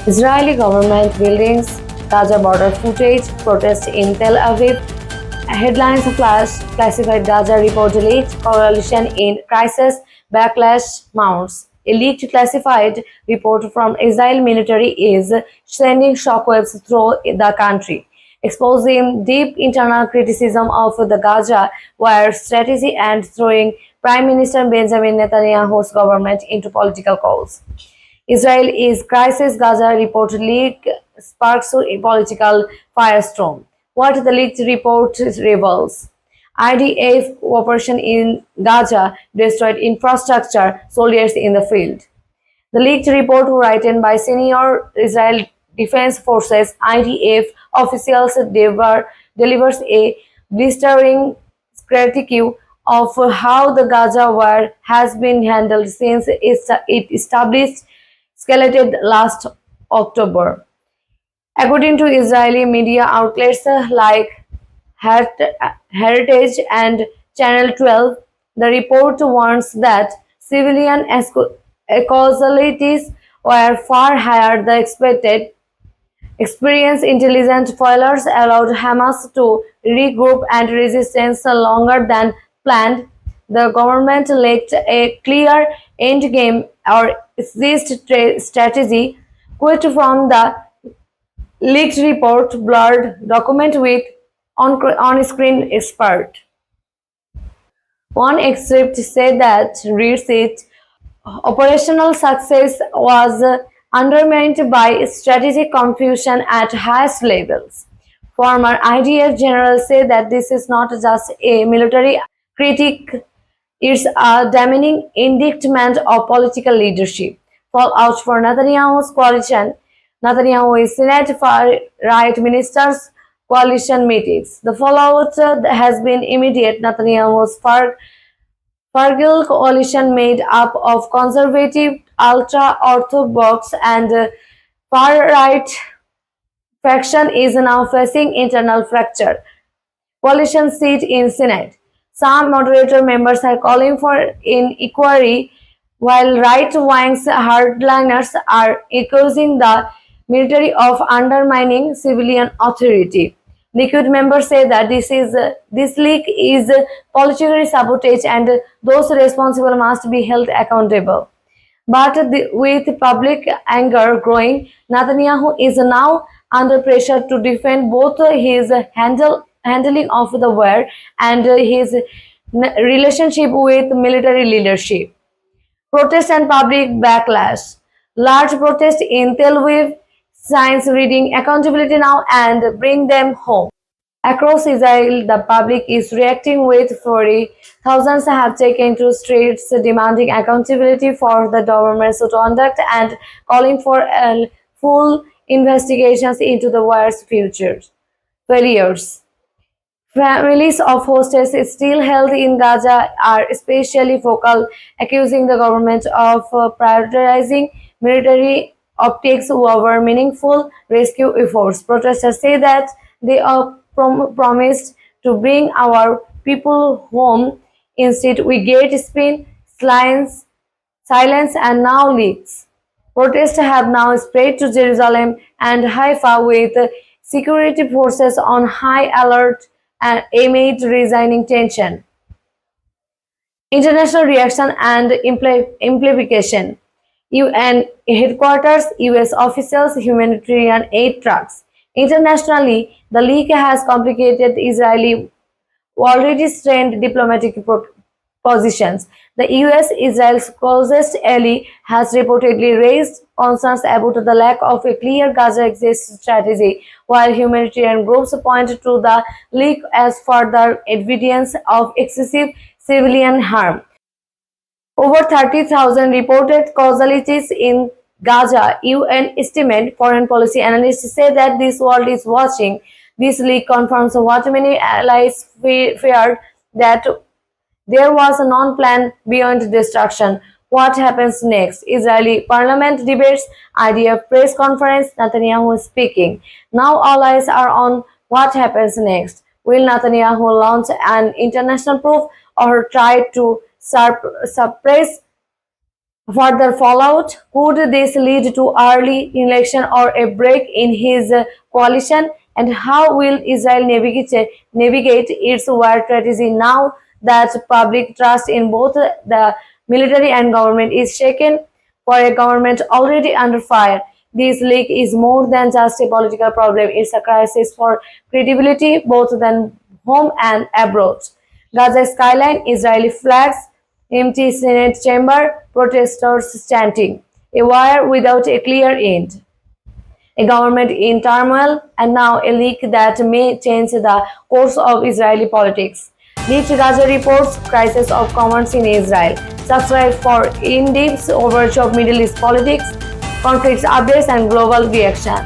Israeli government buildings, Gaza border footage, protest in Tel Aviv, headlines flash, classified Gaza report leaked, coalition in crisis, backlash mounts. A leaked classified report from Israel military is sending shockwaves through the country, exposing deep internal criticism of the Gaza war strategy and throwing Prime Minister Benjamin Netanyahu's government into political calls. Israel is crisis. Gaza reportedly sparks a political firestorm. What the leaked report reveals. IDF operation in Gaza destroyed infrastructure, soldiers in the field. The leaked report written by senior Israel Defense Forces (IDF) officials delivers a blistering critique of how the Gaza war has been handled since it escalated last October. According to Israeli media outlets like Heritage and Channel 12, the report warns that civilian casualties were far higher than expected. Experienced intelligence foilers allowed Hamas to regroup and resistance longer than planned. The government lacked a clear endgame or exit strategy. Quote from the leaked report, blurred document with on-screen expert. One excerpt said that reads it, operational success was undermined by strategic confusion at highest levels. Former IDF generals say that this is not just a military critique, it's a damning indictment of political leadership. Fallout for Netanyahu's coalition. Netanyahu is Senate far-right ministers' coalition meetings. The fallout has been immediate. Netanyahu's Fargil coalition made up of conservative, ultra-orthodox and far-right faction is now facing internal fracture. Coalition seat in Senate. Some moderator members are calling for an inquiry, while right-wing hardliners are accusing the military of undermining civilian authority. Liquid members say that this leak is political sabotage and those responsible must be held accountable. But with public anger growing, Netanyahu is now under pressure to defend both his handling of the war and his relationship with military leadership. Protest and public backlash. Large protest in Tel Aviv, signs reading accountability now and bring them home. Across Israel, the public is reacting with fury. Thousands have taken to streets demanding accountability for the government's conduct and calling for full investigations into the war's failures. Families of hostages still held in Gaza are especially vocal, accusing the government of prioritizing military optics over meaningful rescue efforts. Protesters say that they are promised to bring our people home. Instead, we get spin, silence, and now leaks. Protests have now spread to Jerusalem and Haifa with security forces on high alert and amid rising tension. International reaction and implication. UN headquarters, US officials, humanitarian aid trucks. Internationally, the leak has complicated Israeli already strained diplomatic positions. The US-Israel's closest ally has reportedly raised concerns about the lack of a clear Gaza exit strategy, while humanitarian groups point to the leak as further evidence of excessive civilian harm. Over 30,000 reported casualties in Gaza. UN estimate foreign policy analysts say that this world is watching. This leak confirms what many allies feared, that there was a non-plan beyond destruction. What happens next? Israeli parliament debates, IDF press conference, Netanyahu speaking. Now all eyes are on what happens next. Will Netanyahu launch an international probe or try to suppress Further fallout: could this lead to early election or a break in his coalition? And how will Israel navigate its war strategy now that public trust in both the military and government is shaken? For a government already under fire, this leak is more than just a political problem. It's a crisis for credibility, both than home and abroad. Gaza skyline, Israeli flags, empty Senate chamber, protesters chanting. A war without a clear end. A government in turmoil, and now a leak that may change the course of Israeli politics. Deep Gaza reports crisis of commons in Israel. Subscribe for in-depth overview of Middle East politics, conflicts updates, and global reaction.